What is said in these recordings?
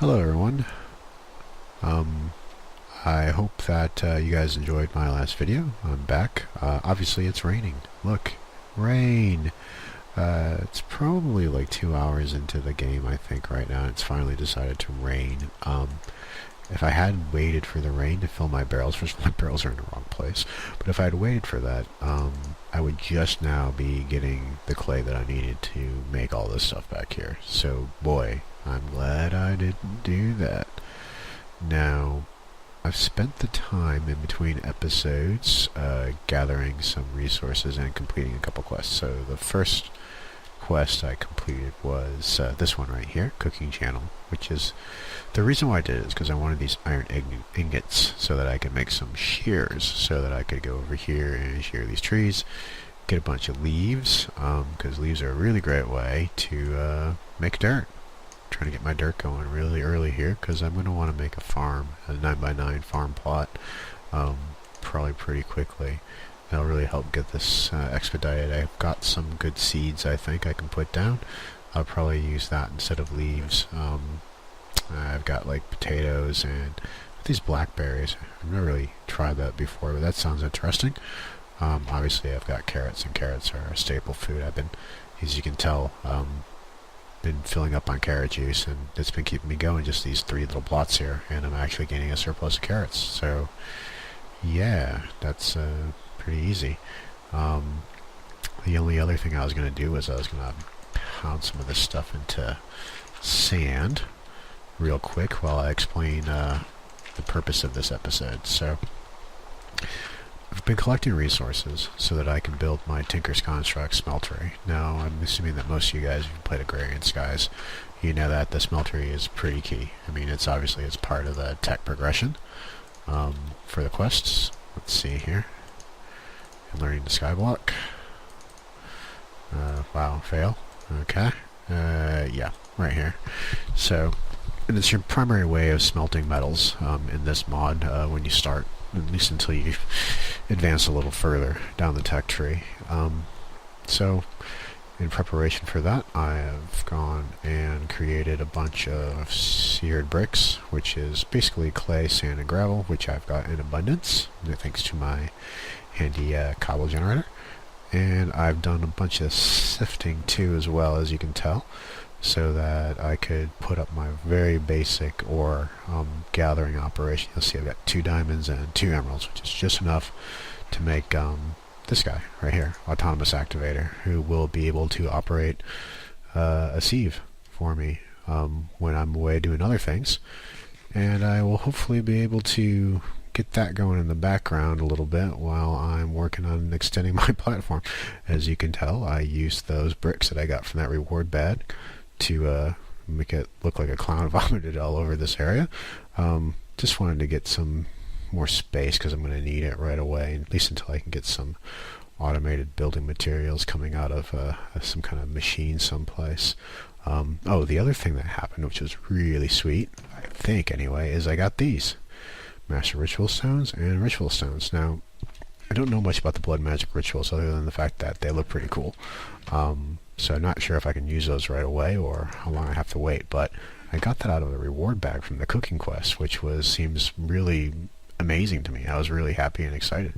Hello everyone. Um, I hope that you guys enjoyed my last video. I'm back. Obviously it's raining. Look, rain. It's probably like 2 hours into the game, I think, right now. It's finally decided to rain. If I had waited for the rain to fill my barrels, first of all, my barrels are in the wrong place, but if I had waited for that, I would just now be getting the clay that I needed to make all this stuff back here. So, boy, I'm glad I didn't do that. Now, I've spent the time in between episodes gathering some resources and completing a couple quests. So the first quest I completed was this one right here, Cooking Channel, which is, the reason why I did it is because I wanted these iron ingots so that I could make some shears, so that I could go over here and shear these trees, get a bunch of leaves, because leaves are a really great way to make dirt. Trying to get my dirt going really early here because I'm going to want to make a farm, a 9x9 farm plot, probably pretty quickly. That'll really help get this expedited. I've got some good seeds I think I can put down. I'll probably use that instead of leaves. I've got like potatoes and these blackberries. I've never really tried that before, but that sounds interesting. Obviously I've got carrots, and carrots are a staple food. I've been, as you can tell, been filling up on carrot juice, and it's been keeping me going, just these 3 little plots here, and I'm actually gaining a surplus of carrots. So yeah, that's pretty easy. The only other thing I was going to do was I was going to pound some of this stuff into sand real quick while I explain the purpose of this episode. So I've been collecting resources so that I can build my Tinker's Construct Smeltery. Now, I'm assuming that most of you guys who've played Agrarian Skies, you know that the Smeltery is pretty key. I mean, it's obviously it's part of the tech progression for the quests. Let's see here. I'm learning the skyblock. Wow, fail. Okay. Yeah, right here. So, and it's your primary way of smelting metals in this mod when you start, at least until you advance a little further down the tech tree. So in preparation for that, I have gone and created a bunch of seared bricks, which is basically clay, sand, and gravel, which I've got in abundance thanks to my handy cobble generator. And I've done a bunch of sifting too, as well, as you can tell, so that I could put up my very basic ore gathering operation. You'll see I've got 2 diamonds and 2 emeralds, which is just enough to make this guy right here, autonomous activator, who will be able to operate a sieve for me when I'm away doing other things. And I will hopefully be able to get that going in the background a little bit while I'm working on extending my platform. As you can tell, I used those bricks that I got from that reward bag to make it look like a clown vomited all over this area. Just wanted to get some more space because I'm going to need it right away, at least until I can get some automated building materials coming out of some kind of machine someplace. Oh, the other thing that happened, which was really sweet, I think anyway, is I got these Master Ritual Stones and Ritual Stones. Now, I don't know much about the blood magic rituals other than the fact that they look pretty cool. So I'm not sure if I can use those right away or how long I have to wait, but I got that out of the reward bag from the cooking quest, which seems really amazing to me. I was really happy and excited.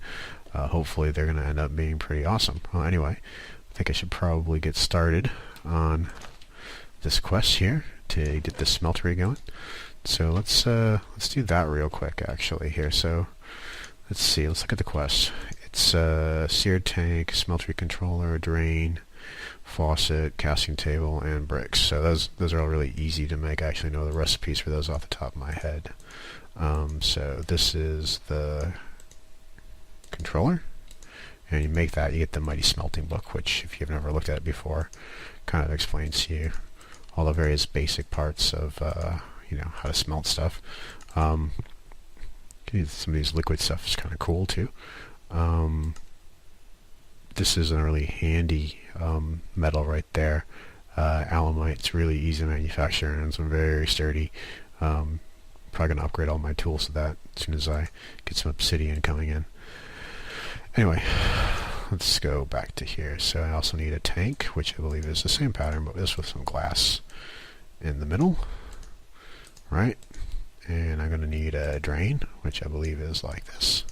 Hopefully they're going to end up being pretty awesome. Well, anyway, I think I should probably get started on this quest here to get this smeltery going. So let's do that real quick actually here. So let's see, let's look at the quest. It's seared tank, smeltery controller, drain, faucet, casting table, and bricks. So those are all really easy to make. I actually know the recipes for those off the top of my head. So this is the controller, and you make that, you get the Mighty Smelting Book, which if you've never looked at it before, kind of explains to you all the various basic parts of you know, how to smelt stuff. Some of these liquid stuff is kind of cool too. This is a really handy metal right there. Alamite's really easy to manufacture and it's very sturdy. Probably going to upgrade all my tools to that as soon as I get some obsidian coming in. Anyway, let's go back to here. So I also need a tank, which I believe is the same pattern, but this with some glass in the middle. right? And I'm going to need a drain, which I believe is like this.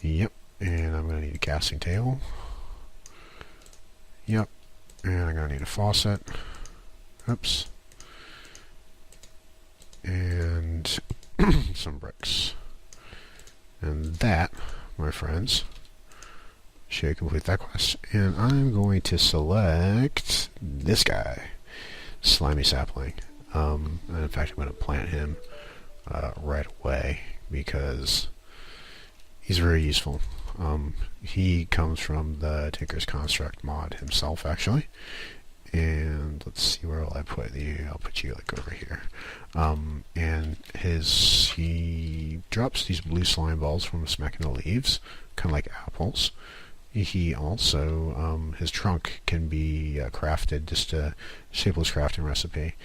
Yep. And I'm going to need a casting table. Yep. And I'm going to need a faucet. Oops. And some bricks. And that, my friends, should complete that quest. And I'm going to select this guy, Slimy Sapling. And in fact, I'm going to plant him right away because he's very useful. He comes from the Tinker's Construct mod himself, actually. And let's see, where will I put you? I'll put you like over here. And he drops these blue slime balls from smacking the leaves, kind of like apples. He also, his trunk can be crafted, just a shapeless crafting recipe,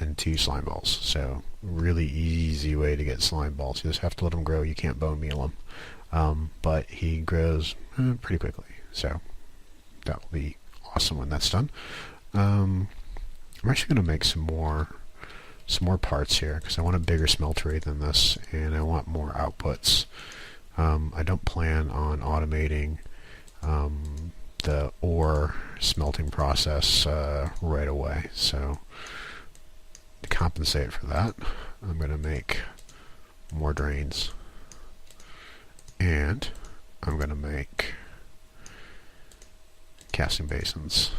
into slime balls. So really easy way to get slime balls. You just have to let them grow. You can't bone meal them. But he grows pretty quickly. So that will be awesome when that's done. I'm actually going to make some more parts here because I want a bigger smeltery than this, and I want more outputs. I don't plan on automating the ore smelting process right away, so to compensate for that, I'm going to make more drains, and I'm going to make casting basins.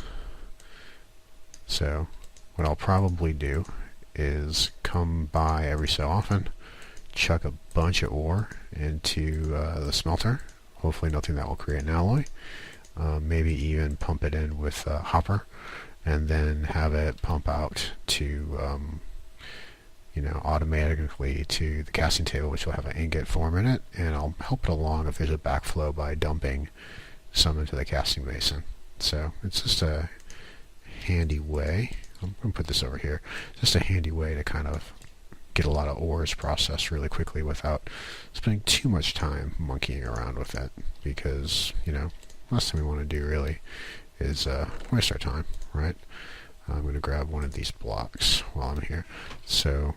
So what I'll probably do is come by every so often, chuck a bunch of ore into the smelter, hopefully nothing that will create an alloy, maybe even pump it in with a hopper, and then have it pump out to automatically to the casting table, which will have an ingot form in it, and I'll help it along if there's a backflow by dumping some into the casting basin. So it's just a handy way. I'm going to put this over here. Just a handy way to kind of get a lot of ores processed really quickly without spending too much time monkeying around with it, because last thing we want to do really is waste our time, right? I'm going to grab one of these blocks while I'm here. So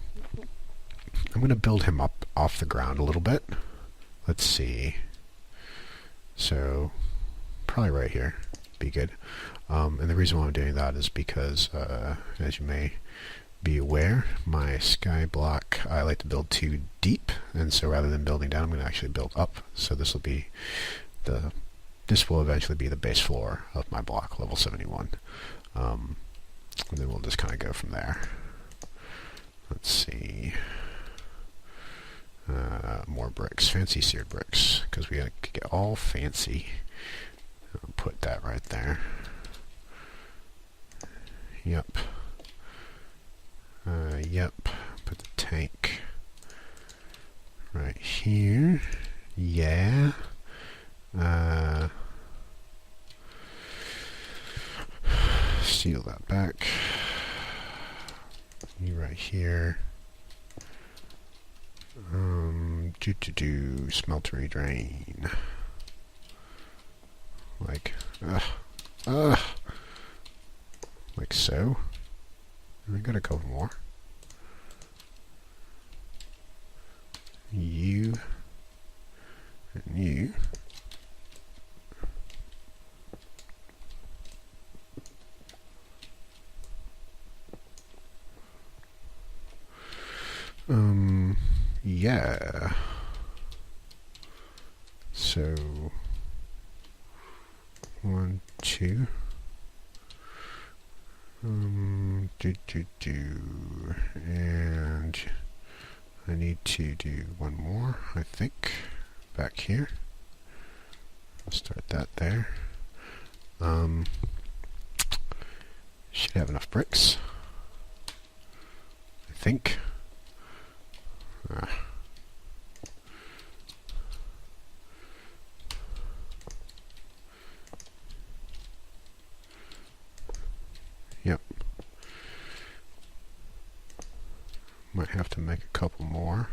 I'm going to build him up off the ground a little bit. Let's see. So probably right here. Be good. And the reason why I'm doing that is because, as you may be aware, my sky block, I like to build too deep, and so rather than building down, I'm going to actually build up. So this will eventually be the base floor of my block, level 71. And then we'll just kind of go from there. Let's see. More bricks, fancy seared bricks, because we got to get all fancy. I'll put that right there. Yep. Yep. Put the tank right here. Yeah. Seal that back. You right here. Smeltery drain. Like so. We got a couple more. You and you. Yeah. So 1, 2. And I need to do one more, I think, back here. I'll start that there. Should have enough bricks, I think. Yep. Might have to make a couple more.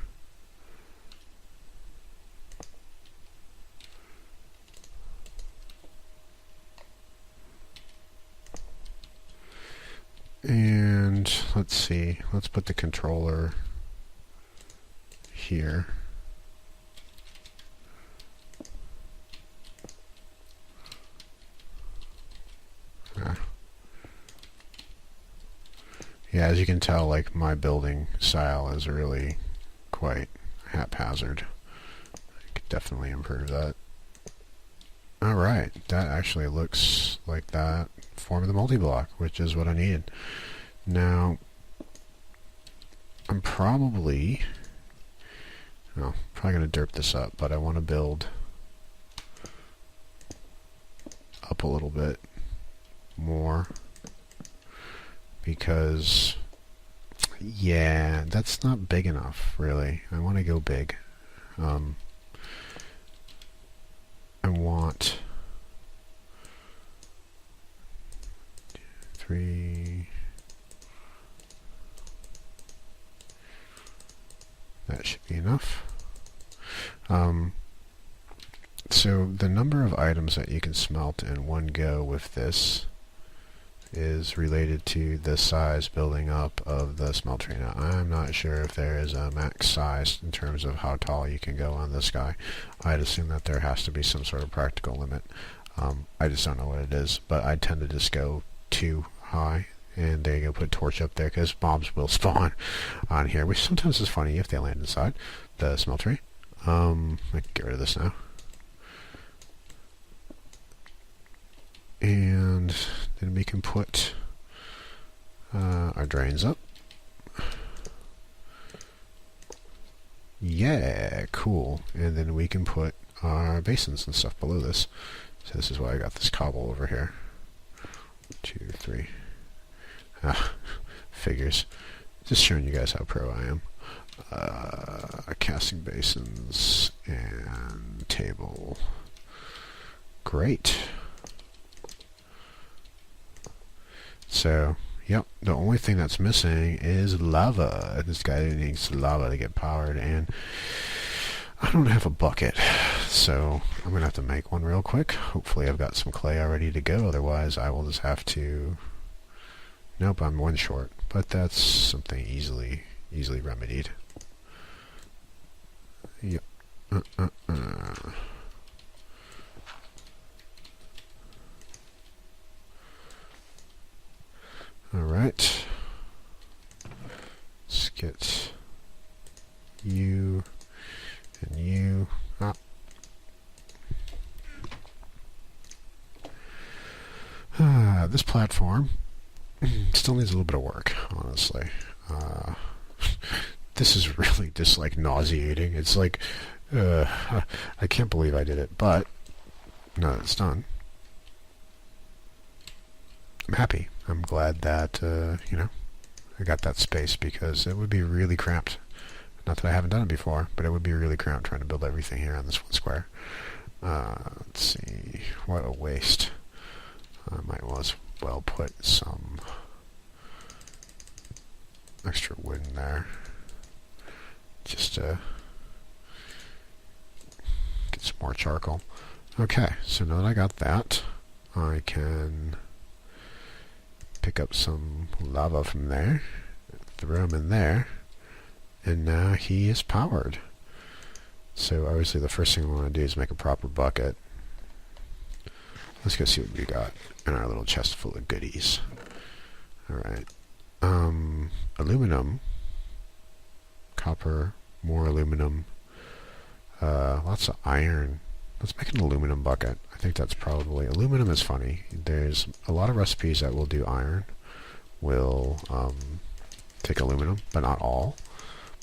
And let's see. let's put the controller here. Yeah, as you can tell, like, my building style is really quite haphazard. I could definitely improve that. Alright, that actually looks like that form of the multi-block, which is what I needed. Now, I'm probably going to derp this up, but I want to build up a little bit more. Because, yeah, that's not big enough, really. I want to go big. I want 3. That should be enough. So the number of items that you can smelt in one go with this is related to the size building up of the smeltery. Now, I'm not sure if there is a max size in terms of how tall you can go on this guy. I'd assume that there has to be some sort of practical limit. I just don't know what it is, but I tend to just go too high, and there you go, put torch up there, because mobs will spawn on here, which sometimes is funny if they land inside the smeltery. I can get rid of this now. And then we can put our drains up. Yeah, cool. And then we can put our basins and stuff below this. So this is why I got this cobble over here. 2, 3. Figures. Just showing you guys how pro I am. Casting basins and table. Great. So, yep, the only thing that's missing is lava. This guy needs lava to get powered, and I don't have a bucket, so I'm going to have to make one real quick. Hopefully I've got some clay already to go, otherwise I will just have to... Nope, I'm one short, but that's something easily remedied. Yep. Alright. Let's get you and you up. This platform still needs a little bit of work, honestly. This is really just like nauseating. It's like, I can't believe I did it, but now that it's done, I'm happy. I'm glad that, you know, I got that space, because it would be really cramped. Not that I haven't done it before, but it would be really cramped trying to build everything here on this one square. Let's see, what a waste. I might as well put some extra wood in there, just to get some more charcoal. Okay, so now that I got that, I can pick up some lava from there, throw him in there, and now he is powered. So obviously the first thing we want to do is make a proper bucket. Let's go see what we got in our little chest full of goodies. Alright. Aluminum, copper, more aluminum, lots of iron. Let's make an aluminum bucket. I think that's probably... Aluminum is funny. There's a lot of recipes that will do iron, will take aluminum, but not all.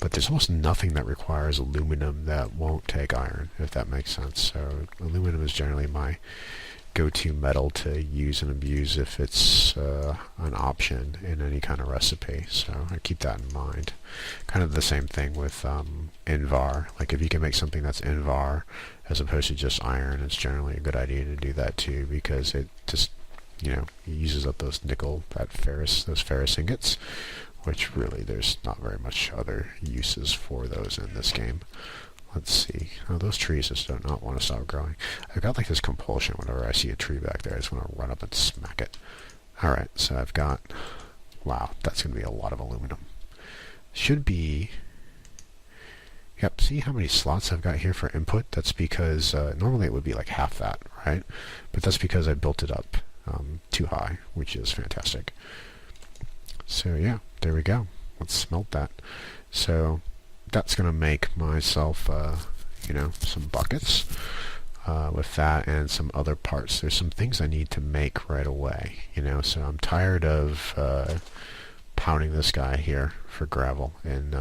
But there's almost nothing that requires aluminum that won't take iron, if that makes sense. So aluminum is generally my go-to metal to use and abuse if it's an option in any kind of recipe. So I keep that in mind. Kind of the same thing with Invar. Like if you can make something that's Invar as opposed to just iron, it's generally a good idea to do that too, because it just, you know, uses up those nickel, those ferrous ingots, which really there's not very much other uses for those in this game. Let's see. Oh, those trees just do not want to stop growing. I've got like this compulsion whenever I see a tree back there. I just want to run up and smack it. Alright, so I've got... Wow, that's going to be a lot of aluminum. should be... Yep, see how many slots I've got here for input? That's because normally it would be like half that, right? But that's because I built it up too high, which is fantastic. So yeah, there we go. Let's smelt that. So that's going to make myself, you know, some buckets with that and some other parts. There's some things I need to make right away, you know, so I'm tired of pounding this guy here for gravel and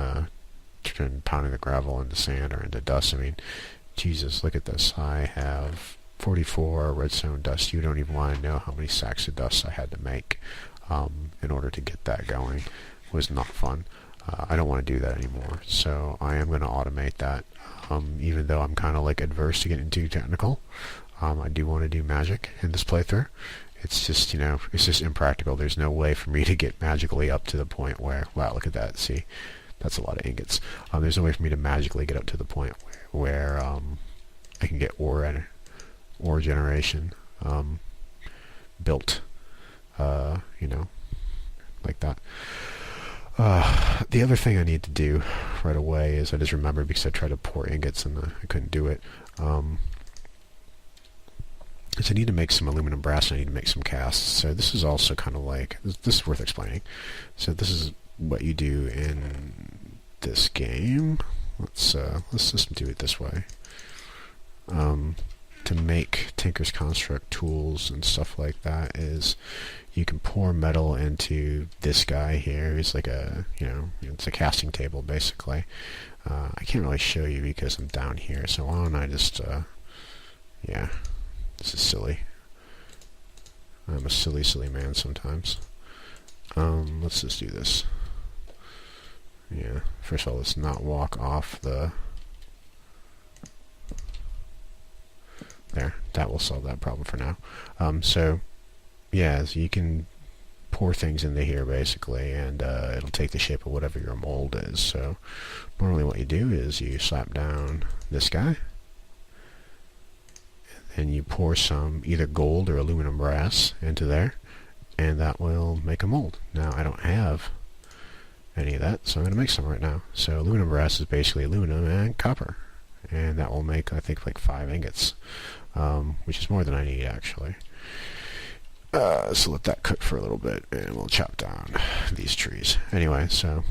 pounding the gravel into sand or into dust. I mean, Jesus, look at this. I have 44 redstone dust. You don't even want to know how many sacks of dust I had to make in order to get that going. It was not fun. I don't want to do that anymore, so I am going to automate that. Even though I'm kind of like adverse to getting too technical, I do want to do magic in this playthrough. It's just, you know, it's just impractical. There's no way for me to get magically up to the point where, wow, look at that, see? That's a lot of ingots. There's no way for me to magically get up to the point where I can get ore generation built, you know, like that. The other thing I need to do right away is I just remembered because I tried to pour ingots and I couldn't do it. Is I need to make some aluminum brass and I need to make some casts. So this is also kind of like, this is worth explaining. So this is what you do in this game. Let's just do it this way. To make Tinker's Construct tools and stuff like that is you can pour metal into this guy here. He's like a, you know, it's a casting table basically. I can't really show you because I'm down here, so why don't I just, yeah, this is silly. I'm a silly man sometimes. Let's just do this. Yeah, first of all, let's not walk off the... There, that will solve that problem for now. So, yeah, so you can pour things into here, basically, and it'll take the shape of whatever your mold is. So, normally what you do is you slap down this guy, and you pour some either gold or aluminum brass into there, and that will make a mold. Now, I don't have any of that, so I'm going to make some right now. So aluminum brass is basically aluminum and copper, and that will make, I think, like 5 ingots, which is more than I need actually. So let that cook for a little bit and we'll chop down these trees. Anyway, so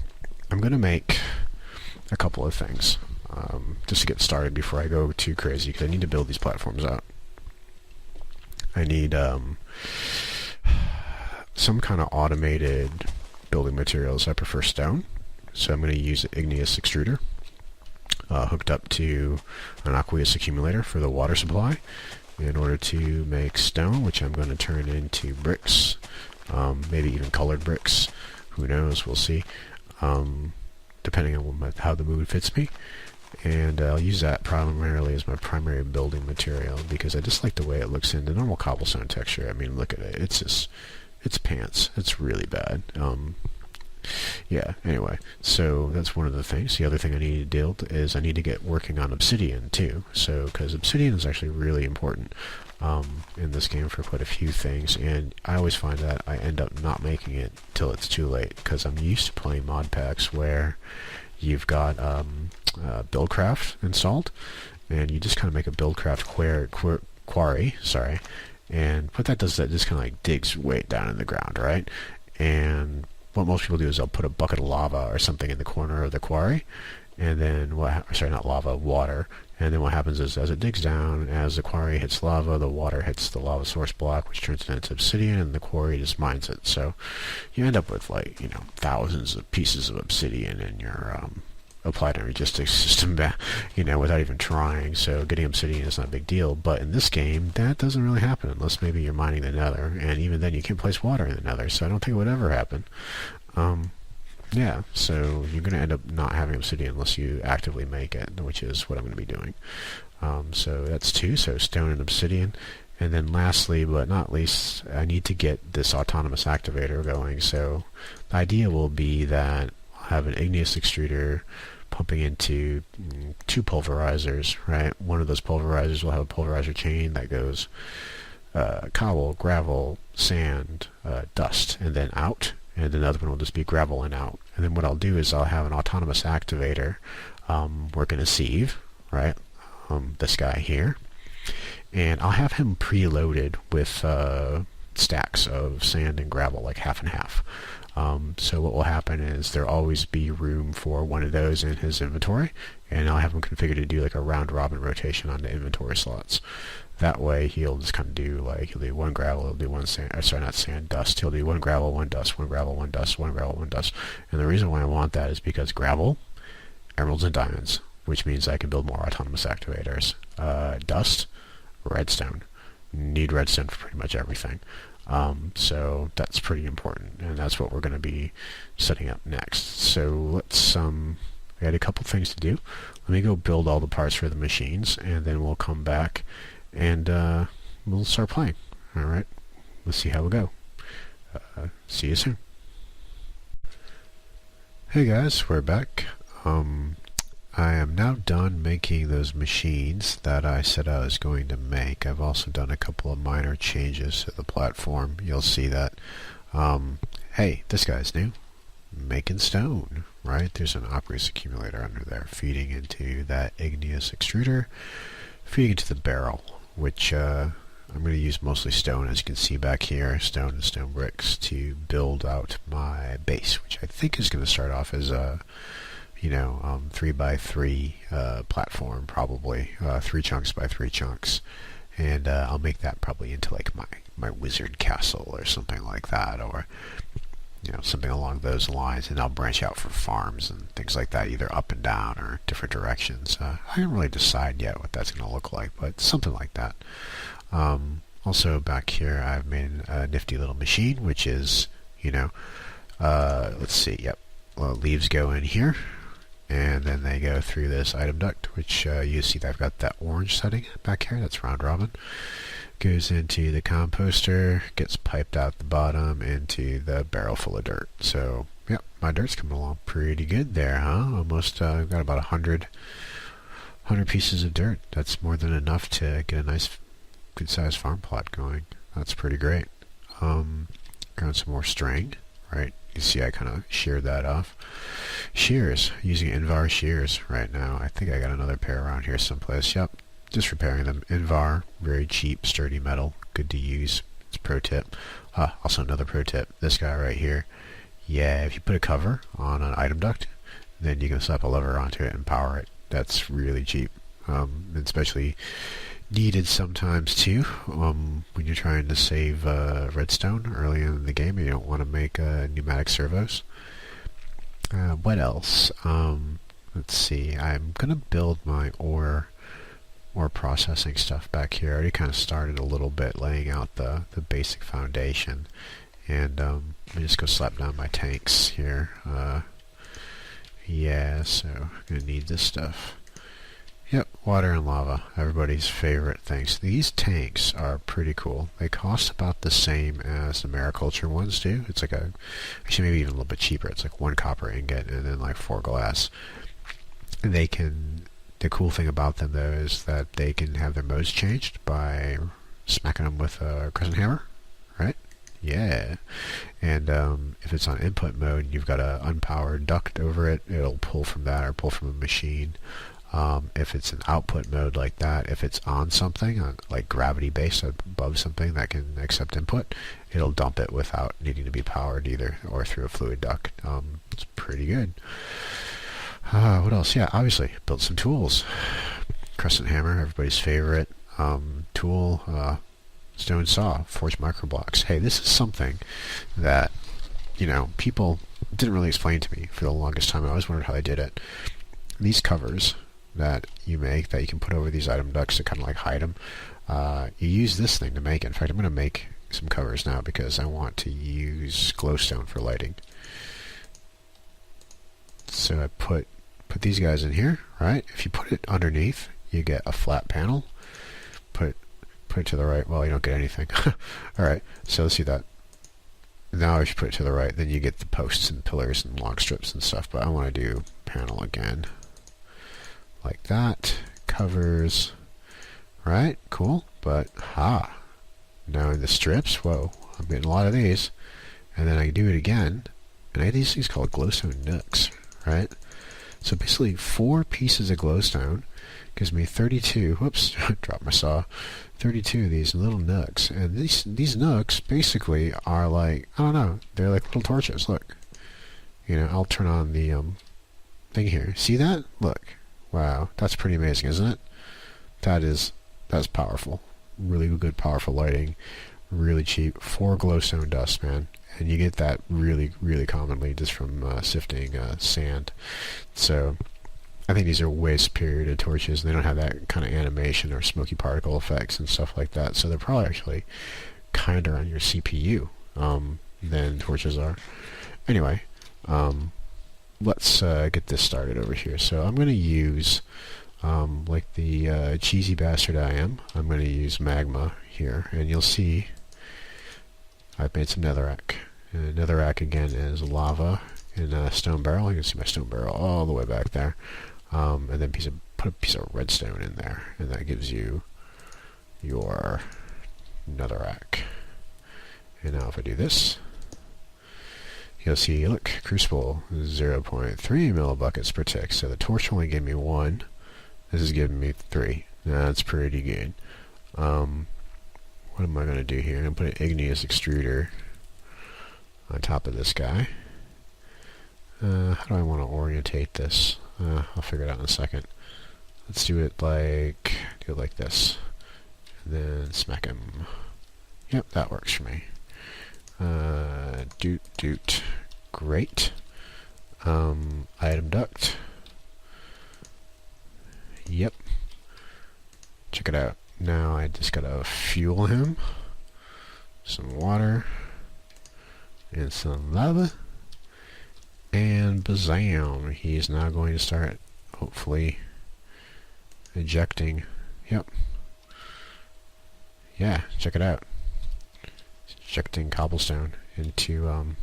I'm going to make a couple of things just to get started before I go too crazy, because I need to build these platforms out. I need some kind of automated building materials. I prefer stone, so I'm going to use an igneous extruder hooked up to an aqueous accumulator for the water supply in order to make stone, which I'm going to turn into bricks, maybe even colored bricks. Who knows? We'll see, depending on how the mood fits me. And I'll use that primarily as my primary building material because I just like the way it looks in the normal cobblestone texture. I mean, look at it. It's just, it's pants. It's really bad. Yeah, anyway, so that's one of the things. The other thing I need to deal with is I need to get working on obsidian too. So, because obsidian is actually really important in this game for quite a few things, and I always find that I end up not making it till it's too late, because I'm used to playing mod packs where you've got Buildcraft installed, and you just kind of make a Buildcraft quarry, sorry, and what that does is that just kind of like digs way down in the ground, right? And what most people do is they'll put a bucket of lava or something in the corner of the quarry, and then sorry, not lava, water. And then what happens is as it digs down, as the quarry hits lava, the water hits the lava source block, which turns it into obsidian, and the quarry just mines it. So you end up with, like, you know, thousands of pieces of obsidian in your applied energistics system, you know, without even trying. So getting obsidian is not a big deal, but in this game that doesn't really happen unless maybe you're mining the nether, and even then you can't place water in the nether, so I don't think it would ever happen. Yeah, so you're going to end up not having obsidian unless you actively make it, which is what I'm going to be doing. So that's 2, so stone and obsidian. And then lastly, but not least, I need to get this autonomous activator going. So the idea will be that I'll have an igneous extruder pumping into 2 pulverizers, right? One of those pulverizers will have a pulverizer chain that goes cobble, gravel, sand, dust, and then out. And another one will just be gravel and out. And then what I'll do is I'll have an autonomous activator working a sieve, right? This guy here. And I'll have him preloaded with stacks of sand and gravel, like half and half. So what will happen is there'll always be room for one of those in his inventory, and I'll have him configured to do like a round-robin rotation on the inventory slots. That way he'll just kind of do like, he'll do one gravel, he'll do one sand, sorry, not sand, dust. He'll do one gravel, one dust, one gravel, one dust, one gravel, one dust. And the reason why I want that is because gravel, emeralds and diamonds, which means I can build more autonomous activators. Dust, redstone. Need redstone for pretty much everything. So that's pretty important, and that's what we're going to be setting up next. So let's I got a couple things to do. Let me go build all the parts for the machines, and then we'll come back and we'll start playing. Alright, let's see how we go. See you soon. Hey guys, we're back. I am now done making those machines that I said I was going to make. I've also done a couple of minor changes to the platform. You'll see that. Hey, this guy's new. Making stone, right? There's an aqueous accumulator under there feeding into that igneous extruder, feeding into the barrel, which I'm going to use mostly stone, as you can see back here, stone and stone bricks, to build out my base, which I think is going to start off as a 3x3 platform, probably 3 chunks by 3 chunks, and I'll make that probably into like my wizard castle or something like that, or something along those lines, and I'll branch out for farms and things like that, either up and down or different directions. I haven't really decided yet what that's going to look like, but something like that. Also back here I've made a nifty little machine, which is let's see, yep, leaves go in here, and then they go through this item duct, which you see that I've got that orange setting back here. That's round robin. Goes into the composter, gets piped out the bottom into the barrel full of dirt. So, yep, my dirt's coming along pretty good there, huh? Almost got about 100 pieces of dirt. That's more than enough to get a nice, good-sized farm plot going. That's pretty great. Got some more string, right? You see I kind of sheared that off. Shears, using Invar shears right now. I think I got another pair around here someplace. Yep, just repairing them. Invar, very cheap, sturdy metal, good to use. It's a pro tip. Also another pro tip, this guy right here. Yeah, if you put a cover on an item duct, then you can slap a lever onto it and power it. That's really cheap, especially needed sometimes too, when you're trying to save redstone early in the game and you don't want to make pneumatic servos. What else? Let's see, I'm gonna build my ore processing stuff back here. I already kind of started a little bit laying out the basic foundation, and let me just go slap down my tanks here. Yeah, so I'm gonna need this stuff. Yep, water and lava, everybody's favorite things. These tanks are pretty cool. They cost about the same as the mariculture ones do. It's like actually maybe even a little bit cheaper. It's like 1 copper ingot and then like 4 glass. And the cool thing about them though is that they can have their modes changed by smacking them with a crescent hammer, right? Yeah. And if it's on input mode and you've got an unpowered duct over it, it'll pull from that or pull from a machine. If it's an output mode like that, if it's on something, like gravity based above something that can accept input, it'll dump it without needing to be powered either, or through a fluid duct. It's pretty good. What else? Yeah, obviously, built some tools. Crescent hammer, everybody's favorite tool. Stone saw, forged microblocks. Hey, this is something that, people didn't really explain to me for the longest time. I always wondered how they did it. These covers that you make, that you can put over these item ducts to kind of like hide them, you use this thing to make it. In fact, I'm going to make some covers now because I want to use glowstone for lighting. So I put these guys in here, right? If you put it underneath, you get a flat panel. Put it to the right. Well, you don't get anything. Alright, so let's see that. Now if you put it to the right, then you get the posts and pillars and log strips and stuff, but I want to do panel again. Like that. Covers. Right? Cool. But, now in the strips, whoa, I'm getting a lot of these. And then I do it again, And I have these things called glowstone nooks, right? So basically 4 pieces of glowstone gives me 32, whoops, dropped my saw, 32 of these little nooks. And these nooks basically are like, I don't know, they're like little torches, look. You know, I'll turn on the thing here. See that? Look. Wow, that's pretty amazing, isn't it? That's powerful. Really good, powerful lighting. Really cheap. 4 glowstone dust, man. And you get that really, really commonly just from sifting sand. So I think these are way superior to torches. They don't have that kind of animation or smoky particle effects and stuff like that. So they're probably actually kinder on your CPU than torches are. Anyway, let's get this started over here. So I'm going to use, like the cheesy bastard I am, I'm going to use magma here. And you'll see I've made some netherrack. And netherrack again is lava in a stone barrel. You can see my stone barrel all the way back there. And then put a piece of redstone in there, and that gives you your netherrack. And now if I do this, you'll see, look, crucible 0.3 millibuckets per tick. So the torch only gave me 1. This is giving me 3. That's pretty good. What am I going to do here? I'm going to put an igneous extruder on top of this guy. How do I want to orientate this? I'll figure it out in a second. Let's do it like this. And then smack him. Yep, that works for me. Doot. Great. Item duct. Yep. Check it out. Now I just gotta fuel him. Some water. And some lava. And bazam. He's now going to start, hopefully, ejecting. Yep. Yeah, check it out. Injecting cobblestone into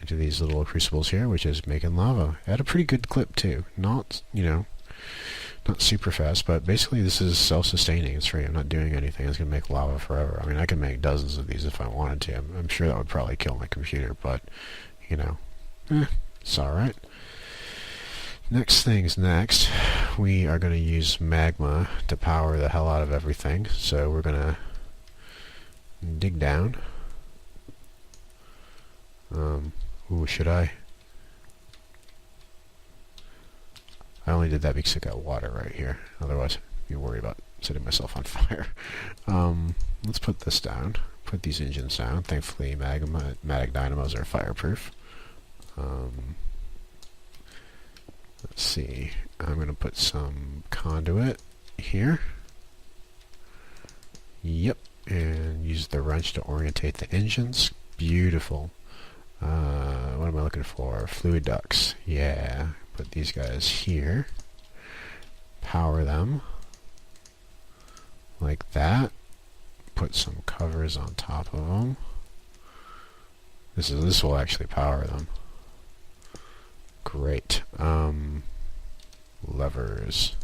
these little crucibles here, which is making lava at a pretty good clip too. Not, you know, not super fast, but basically this is self-sustaining. It's free. I'm not doing anything. It's gonna make lava forever. I mean, I could make dozens of these if I wanted to. I'm sure that would probably kill my computer, but you know, it's all right. Next thing's next. We are going to use magma to power the hell out of everything. So we're going to dig down. Ooh, should I? I only did that because I got water right here. Otherwise, I'd be worried about setting myself on fire. Let's put this down. Put these engines down. Thankfully, magmatic dynamos are fireproof. Let's see. I'm going to put some conduit here. Yep. And use the wrench to orientate the engines. Beautiful. What am I looking for? Fluid ducts. Yeah. Put these guys here. Power them. Like that. Put some covers on top of them. This will actually power them. Great. Levers.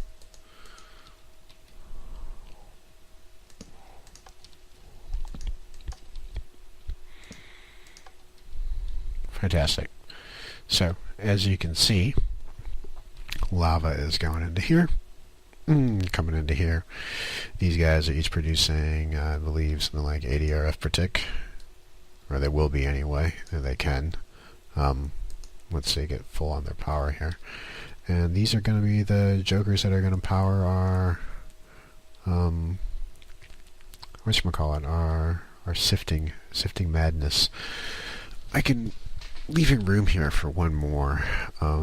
Fantastic. So, as you can see, lava is going into here. Coming into here. These guys are each producing, I believe, something like 80 RF per tick. Or they will be anyway. They can. Let's see, get full on their power here. And these are going to be the jokers that are going to power our, whatchamacallit, our sifting madness. I can leaving room here for one more.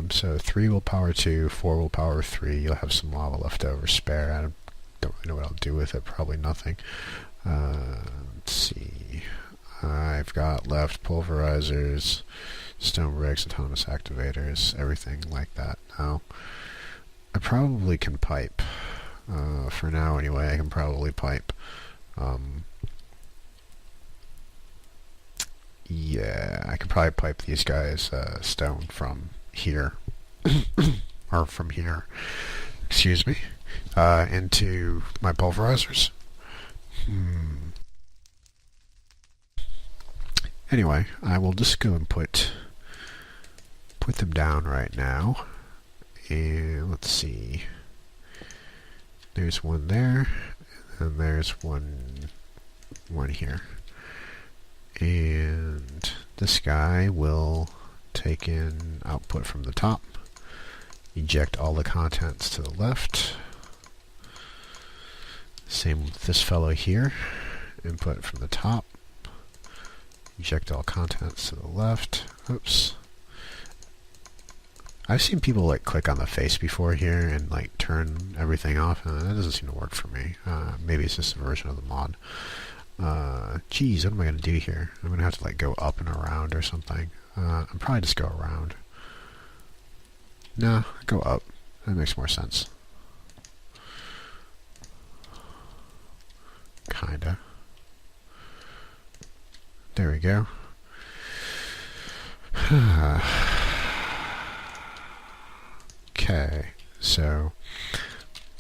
So 3 will power 2, 4 will power 3. You'll have some lava left over spare. I don't really know what I'll do with it. Probably nothing. Let's see. I've got left pulverizers, stone bricks, autonomous activators, everything like that. Now, I probably can pipe. For now anyway, I can probably pipe. Yeah, I could probably pipe these guys stone from here. Or from here. Excuse me. Into my pulverizers. anyway, I will just go and put them down right now. And let's see. There's one there, and there's one here. And this guy will take in output from the top, eject all the contents to the left. Same with this fellow here, input from the top, eject all contents to the left. Oops. I've seen people like click on the face before here and like turn everything off, and that doesn't seem to work for me. Maybe it's just a version of the mod. Geez, what am I going to do here? I'm going to have to like go up and around or something. I'll probably just go around. Nah, go up. That makes more sense. Kinda. There we go. Okay, so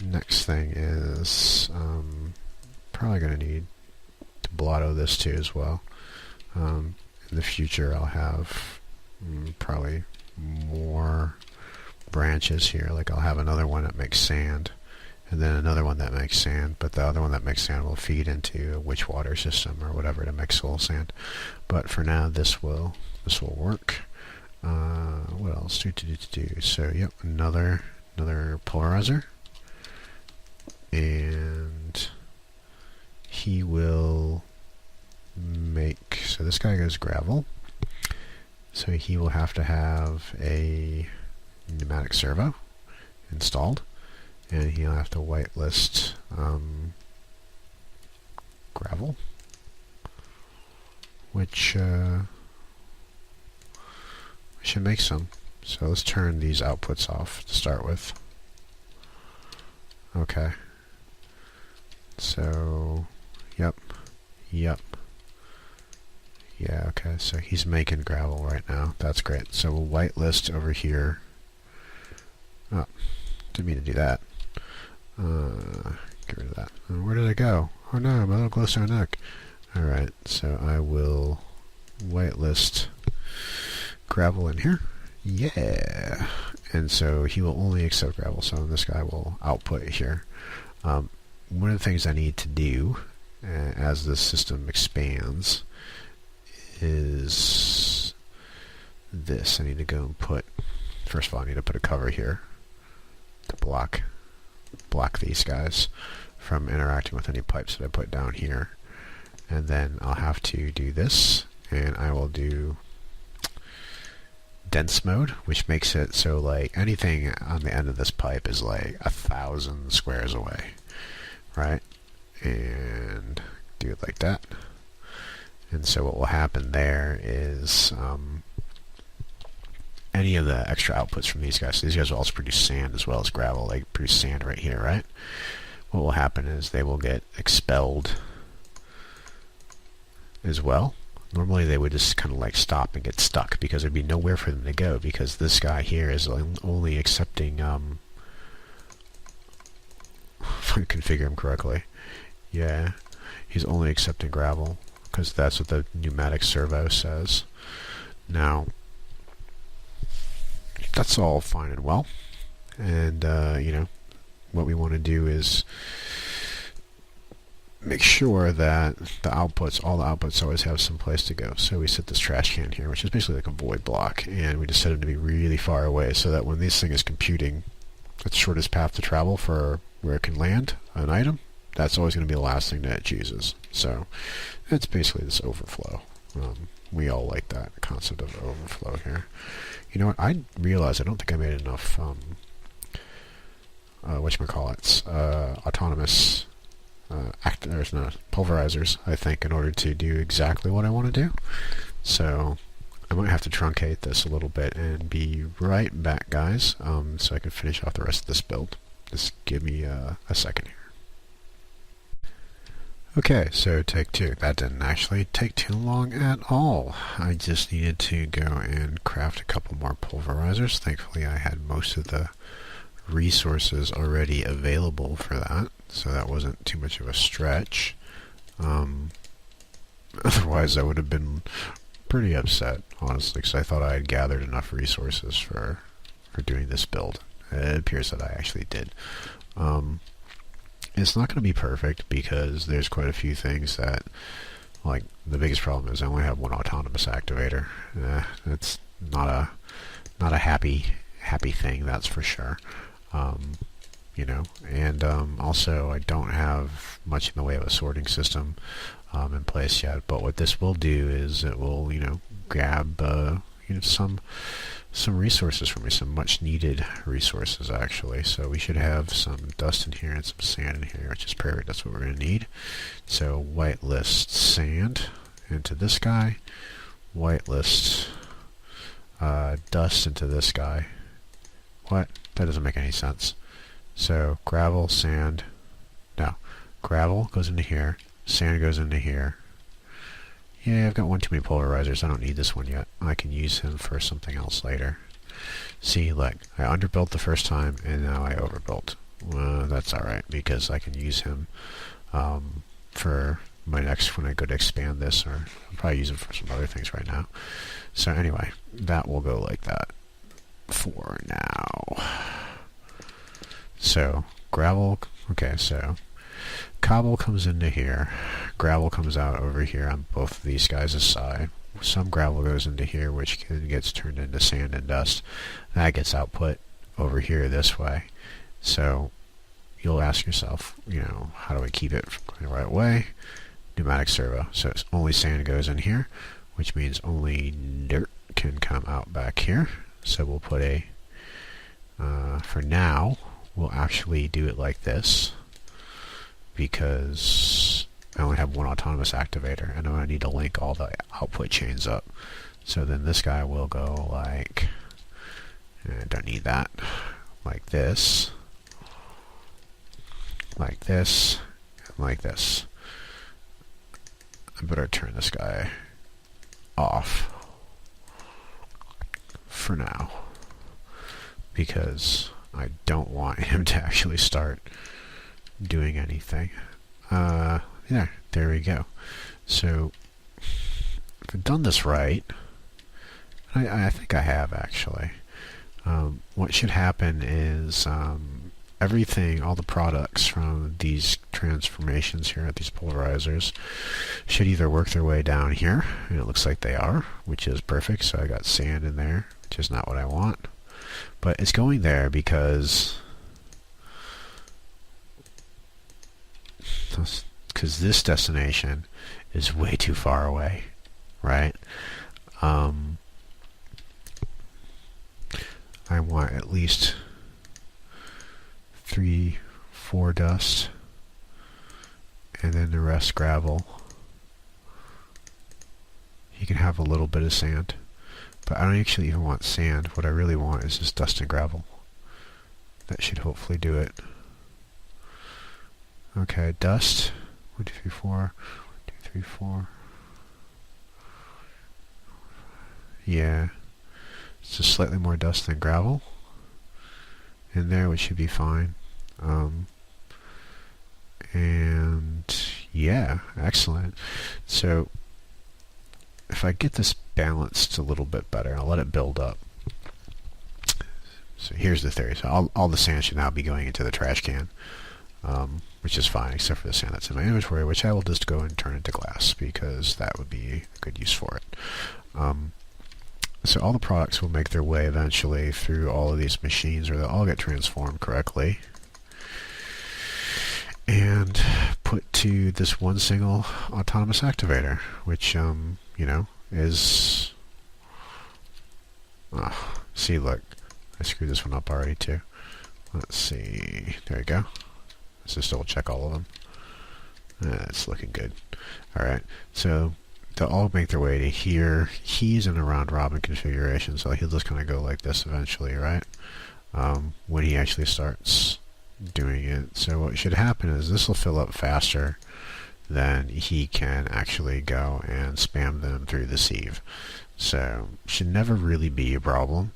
next thing is probably going to need to blotto this too as well. In the future I'll have probably more branches here. Like I'll have another one that makes sand, and then another one that makes sand, but the other one that makes sand will feed into a witch water system or whatever to make soul sand. But for now this will work. What else do? So yep, another polarizer, and he will make, so this guy goes gravel, so he will have to have a pneumatic servo installed, and he'll have to whitelist gravel, which I should make some. So let's turn these outputs off to start with. Okay. So, yep. Yeah, okay. So he's making gravel right now. That's great. So we'll whitelist over here. Oh, didn't mean to do that. Get rid of that. Where did I go? Oh no, my little glowstone neck. Alright, so I will whitelist gravel in here. Yeah. And so he will only accept gravel, so this guy will output here. One of the things I need to do as this system expands is this. I need to go and put, first of all I need to put a cover here to block these guys from interacting with any pipes that I put down here. And then I'll have to do this, and I will do dense mode, which makes it so like anything on the end of this pipe is like 1,000 squares away, right? And do it like that. And so what will happen there is any of the extra outputs from these guys, so these guys will also produce sand as well as gravel. They produce sand right here, right? What will happen is they will get expelled as well. Normally they would just kind of like stop and get stuck because there'd be nowhere for them to go, because this guy here is only accepting if I configure him correctly, yeah, he's only accepting gravel because that's what the pneumatic servo says. Now that's all fine and well, and you know, what we want to do is make sure that all the outputs always have some place to go. So we set this trash can here, which is basically like a void block, and we just set it to be really far away so that when this thing is computing its shortest path to travel for where it can land an item, that's always going to be the last thing that it chooses. So it's basically this overflow. We all like that concept of overflow here. You know what? I realized I don't think I made enough whatchamacallits, autonomous there's no pulverizers, I think, in order to do exactly what I want to do. So I might have to truncate this a little bit and be right back, guys, so I can finish off the rest of this build. Just give me a second here. Okay, so take two. That didn't actually take too long at all. I just needed to go and craft a couple more pulverizers. Thankfully I had most of the resources already available for that, so that wasn't too much of a stretch. Otherwise I would have been pretty upset, honestly, because I thought I had gathered enough resources for doing this build. It appears that I actually did. It's not going to be perfect because there's quite a few things that, like, the biggest problem is I only have one autonomous activator. It's not a happy thing, that's for sure. You know, and also I don't have much in the way of a sorting system in place yet. But what this will do is it will, you know, grab you know, some resources for me, some much needed resources actually. So we should have some dust in here and some sand in here, which is perfect. That's what we're going to need. So whitelist sand into this guy, whitelist dust into this guy. What? That doesn't make any sense. So gravel, sand, no, gravel goes into here, sand goes into here. Yeah, I've got one too many pulverizers. I don't need this one yet. I can use him for something else later. See, look, I underbuilt the first time and now I overbuilt. That's alright because I can use him for my next, when I go to expand this, or I'll probably use him for some other things right now. So anyway, that will go like that for now. So gravel, okay, so cobble comes into here, gravel comes out over here on both of these guys' side. Some gravel goes into here, which gets turned into sand and dust. That gets output over here this way. So you'll ask yourself, you know, how do I keep it going the right way? Pneumatic servo. So it's only sand goes in here, which means only dirt can come out back here. So we'll put a, for now, we'll actually do it like this because I only have one autonomous activator and I'm going to need to link all the output chains up. So then this guy will go like, I don't need that, like this, like this, and like this. I better turn this guy off for now because I don't want him to actually start doing anything. There we go. So if I've done this right, I think I have actually. What should happen is everything, all the products from these transformations here at these pulverizers should either work their way down here, and it looks like they are, which is perfect. So I got sand in there, which is not what I want. But it's going there because this destination is way too far away, right? I want at least 3, 4 dust, and then the rest gravel. You can have a little bit of sand, but I don't actually even want sand. What I really want is just dust and gravel. That should hopefully do it. Okay, dust. 1, 2, 3, 4. 1, 2, 3, 4. Yeah. It's just slightly more dust than gravel in there, which should be fine. And yeah, excellent. So if I get this balanced a little bit better, I'll let it build up. So here's the theory. So all the sand should now be going into the trash can, which is fine, except for the sand that's in my inventory, which I will just go and turn into glass because that would be a good use for it. So all the products will make their way eventually through all of these machines, or they'll all get transformed correctly and put to this one single autonomous activator, which you know, is see, look, I screwed this one up already too. Let's see, there you go. Let's just double check all of them. It's looking good. Alright, so they'll all make their way to here. He's in a round robin configuration, so he'll just kind of go like this eventually, right? When he actually starts doing it. So what should happen is this will fill up faster than he can actually go and spam them through the sieve. So should never really be a problem.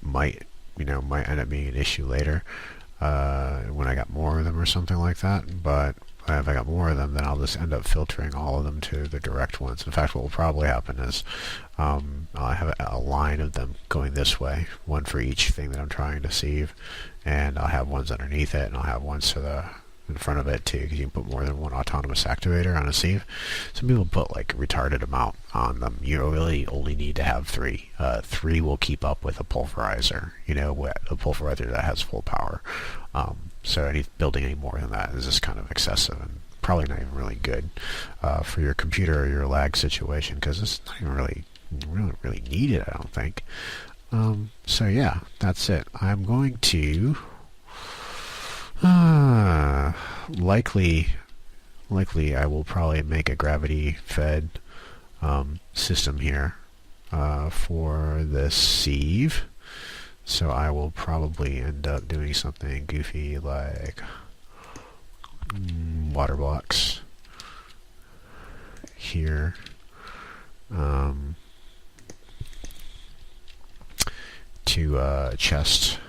Might end up being an issue later. when I got more of them or something like that. But if I got more of them, then I'll just end up filtering all of them to the direct ones. In fact, what will probably happen is I'll have a line of them going this way, one for each thing that I'm trying to sieve, and I'll have ones underneath it, and I'll have ones to the in front of it too, because you can put more than one autonomous activator on a sieve. Some people put like a retarded amount on them. You really only need to have three. Three will keep up with a pulverizer, you know, a pulverizer that has full power. So building any more than that is just kind of excessive and probably not even really good for your computer or your lag situation, because it's not even really need it, I don't think. So yeah, that's it. I'm going to likely I will probably make a gravity fed system here for this sieve. So I will probably end up doing something goofy like water blocks here. To chest.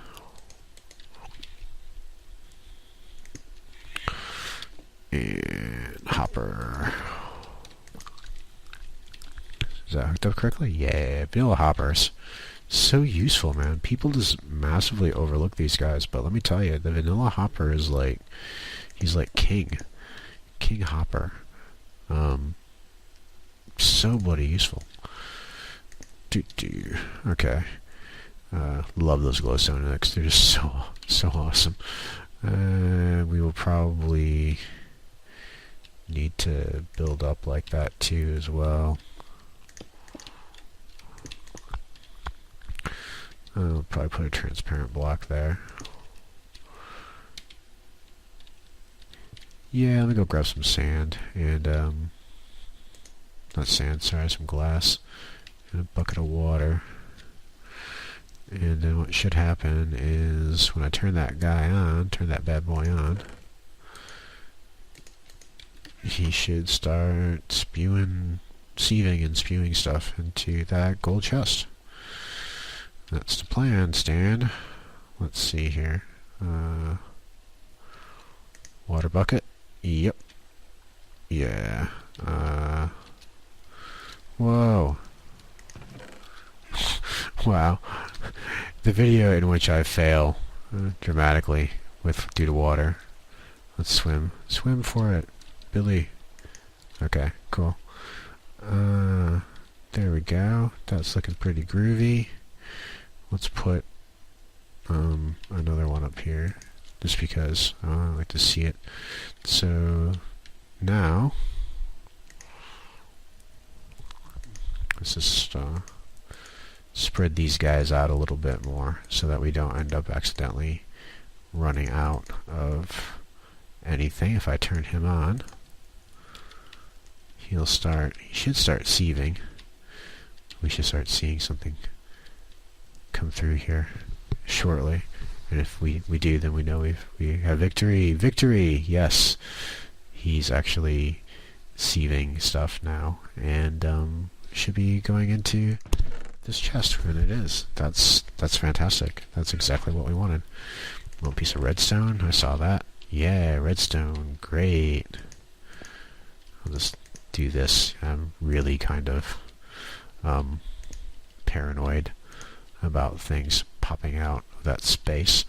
And hopper. Is that hooked up correctly? Yeah, vanilla hoppers. So useful, man. People just massively overlook these guys, but let me tell you, the vanilla hopper is like, he's like king hopper. So bloody useful. Okay. Love those glowstone hooks. They're just so awesome. We will probably need to build up like that too as well. I'll probably put a transparent block there. Yeah, let me go grab some sand and not sand, sorry, some glass and a bucket of water. And then what should happen is when I turn that guy on, turn that bad boy on, he should start sieving and spewing stuff into that gold chest. That's the plan, Stan. Let's see here. Water bucket. Yep. Yeah. Whoa. Wow. The video in which I fail dramatically due to water. Let's swim. Swim for it, Billy. Okay, cool. There we go. That's looking pretty groovy. Let's put another one up here, just because I like to see it. So now let's just spread these guys out a little bit more so that we don't end up accidentally running out of anything. If I turn him on, he should start sieving. We should start seeing something come through here shortly, and if we do, then we know we have victory. Yes, he's actually sieving stuff now, and should be going into this chest, and it is. That's fantastic. That's exactly what we wanted. A little piece of redstone. I saw that. Yeah, redstone. Great. I'll just do this. I'm really kind of paranoid about things popping out of that space.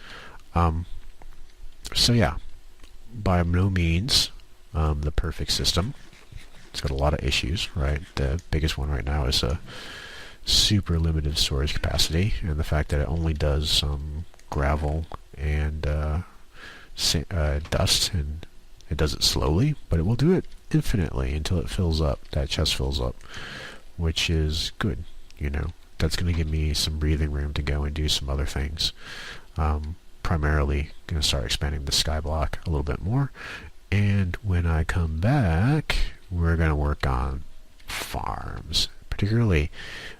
So yeah, by no means the perfect system. It's got a lot of issues, right? The biggest one right now is a super limited storage capacity, and the fact that it only does gravel and dust, and it does it slowly, but it will do it infinitely until it fills up, that chest fills up, which is good, you know. That's going to give me some breathing room to go and do some other things. Primarily going to start expanding the sky block a little bit more, and when I come back, we're going to work on farms. Particularly,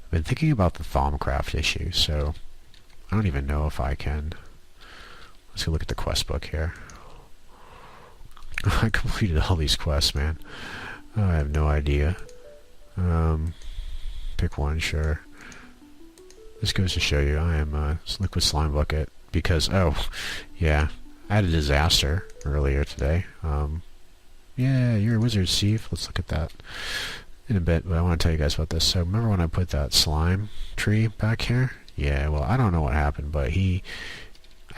I've been thinking about the Thaumcraft issue, so I don't even know if I can. Let's go look at the quest book here. I completed all these quests, man. I have no idea. Pick one, sure. This goes to show you I am a liquid slime bucket because, oh, yeah, I had a disaster earlier today. Yeah, you're a wizard, Steve. Let's look at that in a bit, but I want to tell you guys about this. So remember when I put that slime tree back here? Yeah, well, I don't know what happened, but I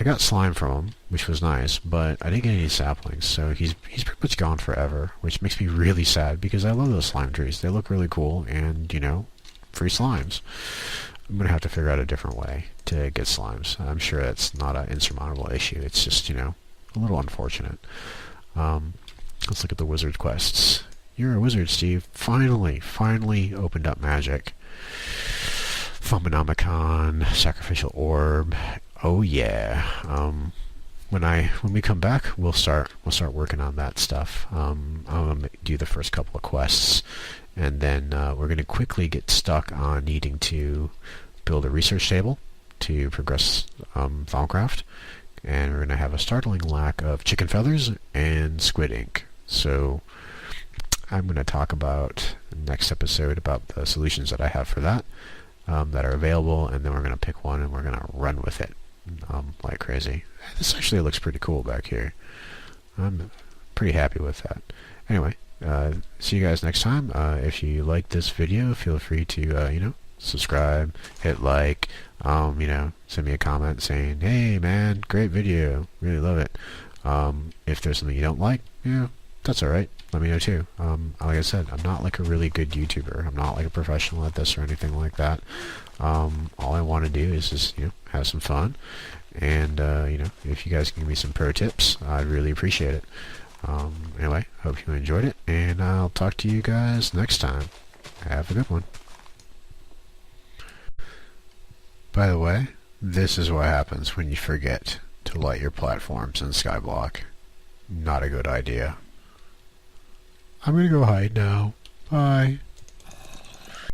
got slime from him, which was nice, but I didn't get any saplings, so he's pretty much gone forever, which makes me really sad because I love those slime trees. They look really cool, and, you know, free slimes. I'm going to have to figure out a different way to get slimes. I'm sure that's not an insurmountable issue. It's just, you know, a little unfortunate. Let's look at the wizard quests. You're a wizard, Steve. Finally opened up magic. Fomonomicon, sacrificial orb. Oh yeah. When we come back, we'll start working on that stuff. I'm gonna do the first couple of quests, and then we're gonna quickly get stuck on needing to build a research table to progress Thaumcraft, and we're gonna have a startling lack of chicken feathers and squid ink. So I'm gonna talk about next episode about the solutions that I have for that that are available, and then we're gonna pick one and we're gonna run with it. Like crazy. This actually looks pretty cool back here. I'm pretty happy with that. Anyway, see you guys next time. If you like this video, feel free to, you know, subscribe, hit like, you know, send me a comment saying, hey man, great video, really love it. If there's something you don't like, yeah, that's alright. Let me know too. Like I said, I'm not like a really good YouTuber. I'm not like a professional at this or anything like that. All I want to do is just, you know, have some fun, and you know, if you guys can give me some pro tips, I'd really appreciate it. Anyway, hope you enjoyed it, and I'll talk to you guys next time. Have a good one. By the way, this is what happens when you forget to light your platforms in Skyblock. Not a good idea. I'm gonna go hide now. Bye.